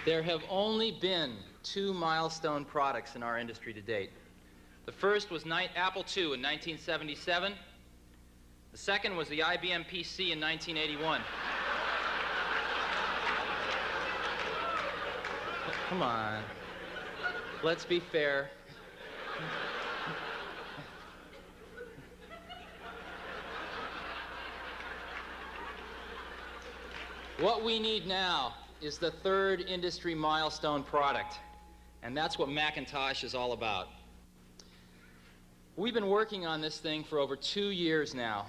There have only been two Milestone products in our industry to date. The first was Apple II in 1977. The second was the IBM PC in 1981. Come on. Let's be fair. What we need now is the third industry milestone product, and that's what Macintosh is all about. We've been working on this thing for over 2 years now.